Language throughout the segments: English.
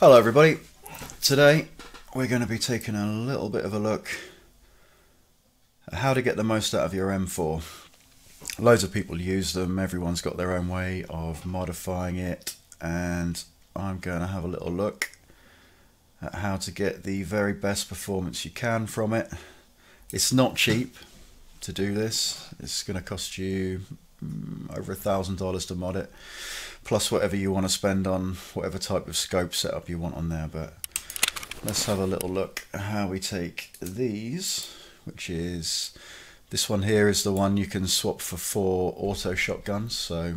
Hello everybody, today we're going to be taking a little bit of a look at how to get the most out of your M4. Loads of people use them, everyone's got their own way of modifying it, and I'm going to have a little look at how to get the very best performance you can from it. It's not cheap to do this, it's going to cost you over $1,000 to mod it, plus whatever you want to spend on whatever type of scope setup you want on there. But let's have a little look at how we take these, which is this one here is the one you can swap for 4 auto shotguns. So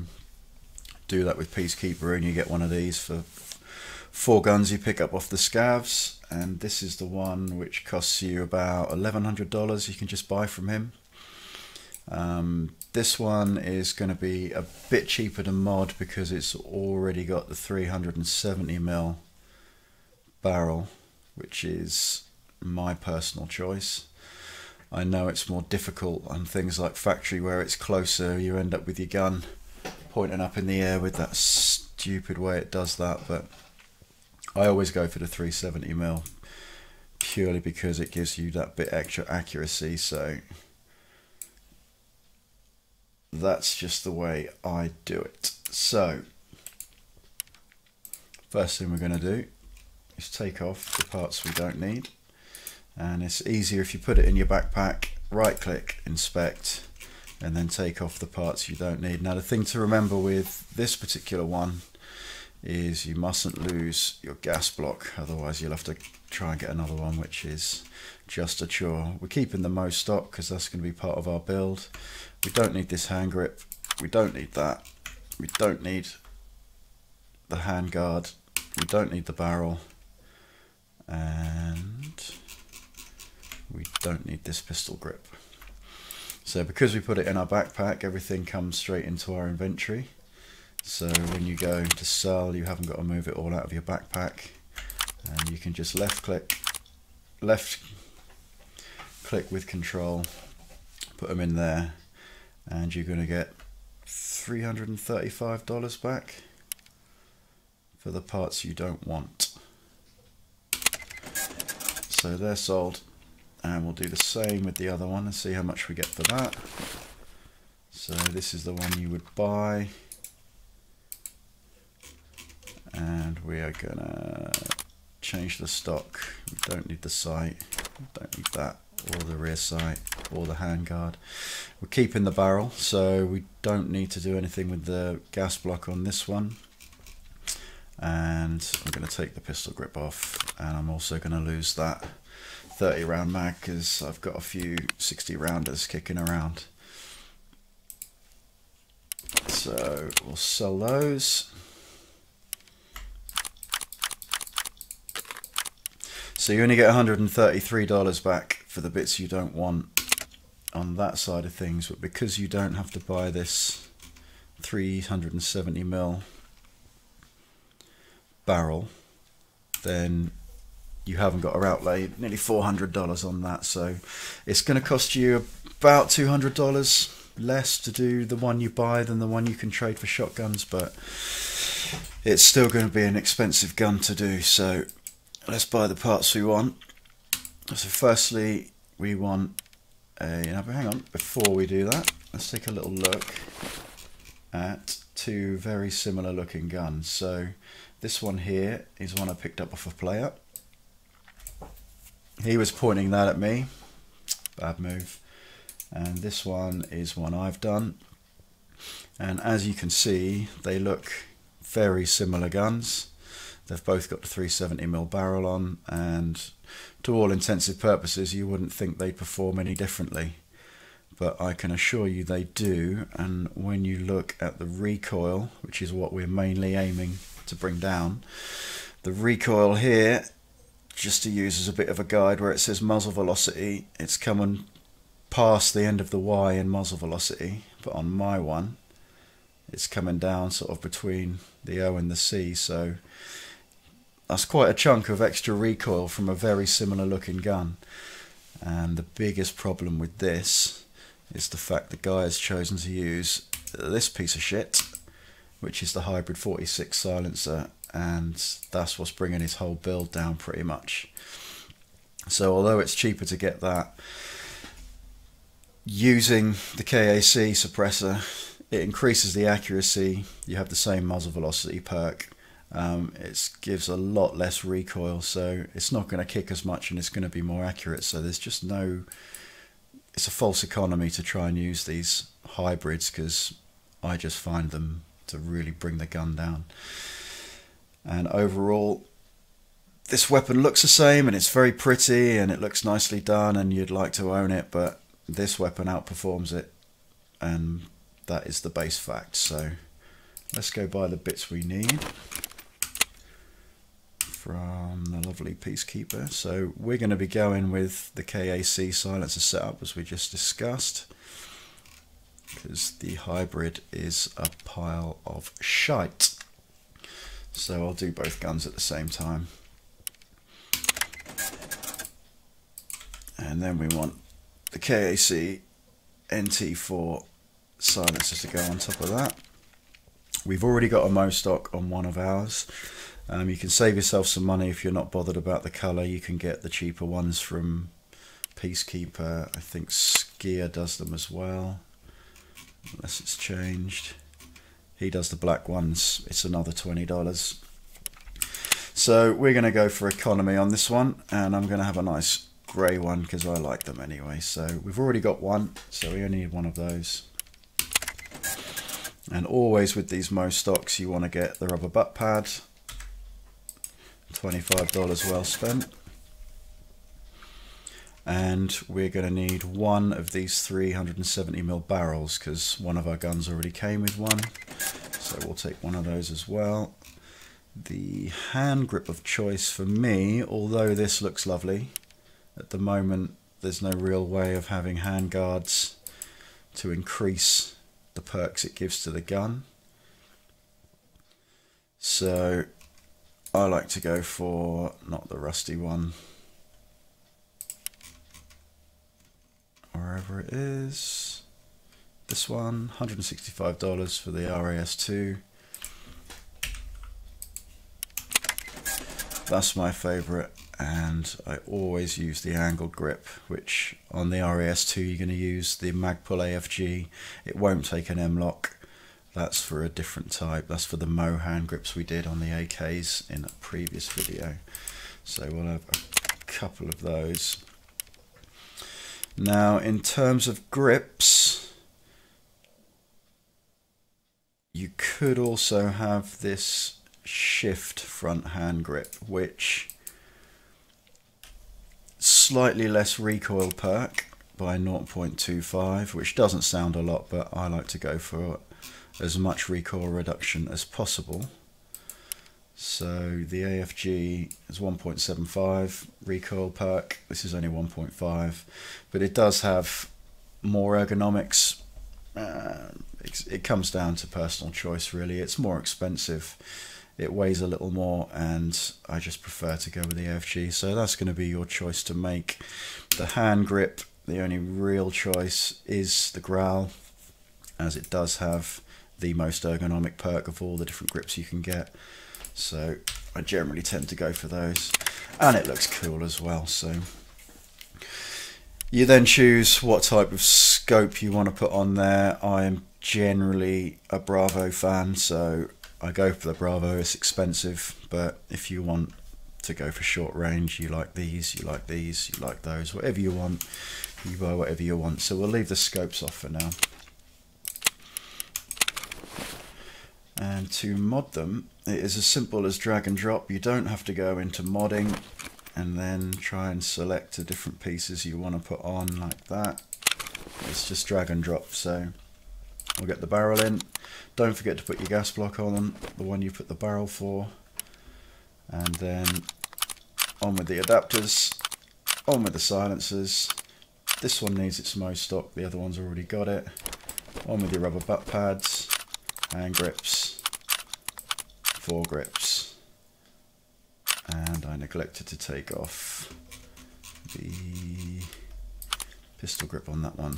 do that with Peacekeeper and you get one of these for 4 guns you pick up off the scavs. And this is the one which costs you about $1,100 you can just buy from him. This one is going to be a bit cheaper to mod because it's already got the 370mm barrel, which is my personal choice. I know it's more difficult on things like factory where it's closer, you end up with your gun pointing up in the air with that stupid way it does that, but I always go for the 370mm purely because it gives you that bit extra accuracy. So that's just the way I do it. So first thing we're going to do is take off the parts we don't need, and it's easier if you put it in your backpack, right click, inspect, and then take off the parts you don't need. Now the thing to remember with this particular one is you mustn't lose your gas block, otherwise you'll have to try and get another one, which is just a chore. We're keeping the most stock because that's going to be part of our build. We don't need this hand grip, we don't need that, we don't need the hand guard, we don't need the barrel, and we don't need this pistol grip. So because we put it in our backpack, everything comes straight into our inventory. So when you go to sell, you haven't got to move it all out of your backpack, and you can just left click with control, put them in there, and you're going to get $335 back for the parts you don't want. So they're sold, and we'll do the same with the other one and see how much we get for that. So this is the one you would buy, and we are gonna change the stock. We don't need the sight, we don't need that, or the rear sight, or the handguard. We're keeping the barrel, so we don't need to do anything with the gas block on this one. And I'm going to take the pistol grip off, and I'm also going to lose that 30 round mag because I've got a few 60 rounders kicking around. So we'll sell those. So you only get $133 back for the bits you don't want on that side of things, but because you don't have to buy this 370mm barrel, then you haven't got to outlay nearly $400 on that. So it's going to cost you about $200 less to do the one you buy than the one you can trade for shotguns, but it's still going to be an expensive gun to do. So let's buy the parts we want. So firstly we want a, now hang on, before we do that, let's take a little look at 2 very similar looking guns. So this one here is one I picked up off a player. He was pointing that at me, bad move. And this one is one I've done, and as you can see they look very similar guns. They've both got the 370mm barrel on, and to all intensive purposes you wouldn't think they'd perform any differently, but I can assure you they do. And when you look at the recoil, which is what we're mainly aiming to bring down, the recoil here, just to use as a bit of a guide, where it says muzzle velocity, it's coming past the end of the Y in muzzle velocity, but on my one it's coming down sort of between the O and the C, so that's quite a chunk of extra recoil from a very similar looking gun. And the biggest problem with this is the fact the guy has chosen to use this piece of shit, which is the hybrid 46 silencer, and that's what's bringing his whole build down pretty much. So although it's cheaper to get that, using the KAC suppressor, it increases the accuracy. You have the same muzzle velocity perk. It gives a lot less recoil, so it's not going to kick as much and it's going to be more accurate. So there's just no, it's a false economy to try and use these hybrids, because I just find them to really bring the gun down. And overall, this weapon looks the same and it's very pretty and it looks nicely done and you'd like to own it, but this weapon outperforms it, and that is the base fact. So let's go buy the bits we need from the lovely Peacekeeper. So we're going to be going with the KAC silencer setup as we just discussed, because the hybrid is a pile of shite. So I'll do both guns at the same time. And then we want the KAC NT4 silencer to go on top of that. We've already got a Mo stock on one of ours. You can save yourself some money if you're not bothered about the colour. You can get the cheaper ones from Peacekeeper. I think Skier does them as well, unless it's changed. He does the black ones. It's another $20. So we're going to go for economy on this one, and I'm going to have a nice grey one because I like them anyway. So we've already got one, so we only need one of those. And always with these Mo stocks, you want to get the rubber butt pad. $25 well spent. And we're going to need one of these 370mm barrels, because one of our guns already came with one, so we'll take one of those as well. The hand grip of choice for me, although this looks lovely, at the moment there's no real way of having hand guards to increase the perks it gives to the gun, so I like to go for not the rusty one, wherever it is, this one, $165 for the RAS2. That's my favourite, and I always use the angled grip, which on the RAS2 you're going to use the Magpul AFG. It won't take an M-lock. That's for a different type. That's for the Mo hand grips we did on the AKs in a previous video. So we'll have a couple of those. Now, in terms of grips, you could also have this shift front hand grip, which slightly less recoil perk by 0.25, which doesn't sound a lot, but I like to go for as much recoil reduction as possible. So the AFG is 1.75 recoil perk. This is only 1.5, but it does have more ergonomics. It comes down to personal choice, really. It's more expensive, it weighs a little more, and I just prefer to go with the AFG. So that's going to be your choice to make. The hand grip, the only real choice is the Growl, as it does have the most ergonomic perk of all the different grips you can get. So I generally tend to go for those, and it looks cool as well. So you then choose what type of scope you want to put on there. I am generally a Bravo fan, so I go for the Bravo. It's expensive, but if you want to go for short range, you like these, you like these, you like those, whatever you want, you buy whatever you want. So we'll leave the scopes off for now. And to mod them, it is as simple as drag and drop. You don't have to go into modding and then try and select the different pieces you want to put on like that. It's just drag and drop. So we'll get the barrel in. Don't forget to put your gas block on, the one you put the barrel for. And then on with the adapters, on with the silencers. This one needs its Mo stock, the other one's already got it. On with your rubber butt pads, hand grips, foregrips, and I neglected to take off the pistol grip on that one.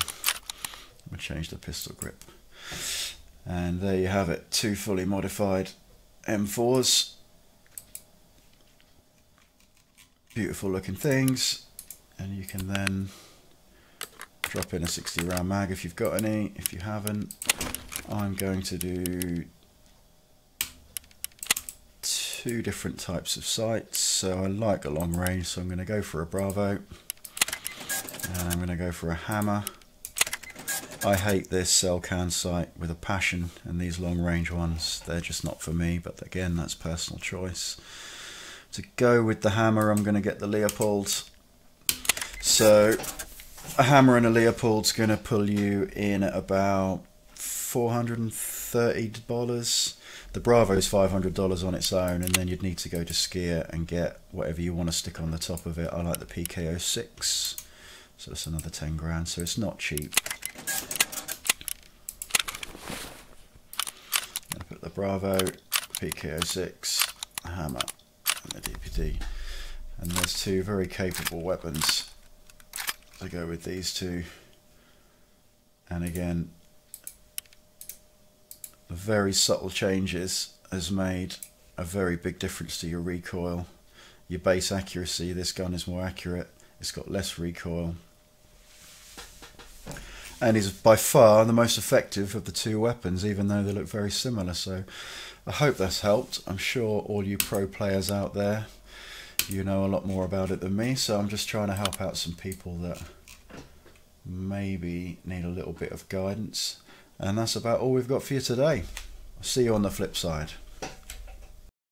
We'll change the pistol grip, and there you have it, two fully modified M4s. beautiful looking things, and you can then drop in a 60 round mag if you've got any. If you haven't, I'm going to do 2 different types of sights. So I like a long range, so I'm going to go for a Bravo, and I'm going to go for a Hammer. I hate this cell can sight with a passion, and these long range ones, they're just not for me, but again, that's personal choice. To go with the Hammer, I'm going to get the Leopold. So a Hammer and a Leopold's going to pull you in at about $430. The Bravo's $500 on its own, and then you'd need to go to Skier and get whatever you want to stick on the top of it. I like the PK06, so that's another 10 grand, so it's not cheap. I'm going to put the Bravo, PK06, Hammer, and the DPD, and there's 2 very capable weapons to go with these 2. And again, the very subtle changes has made a very big difference to your recoil, your base accuracy. This gun is more accurate, it's got less recoil, and is by far the most effective of the 2 weapons, even though they look very similar. So I hope that's helped. I'm sure all you pro players out there, you know a lot more about it than me, so I'm just trying to help out some people that maybe need a little bit of guidance. And that's about all we've got for you today. I'll see you on the flip side.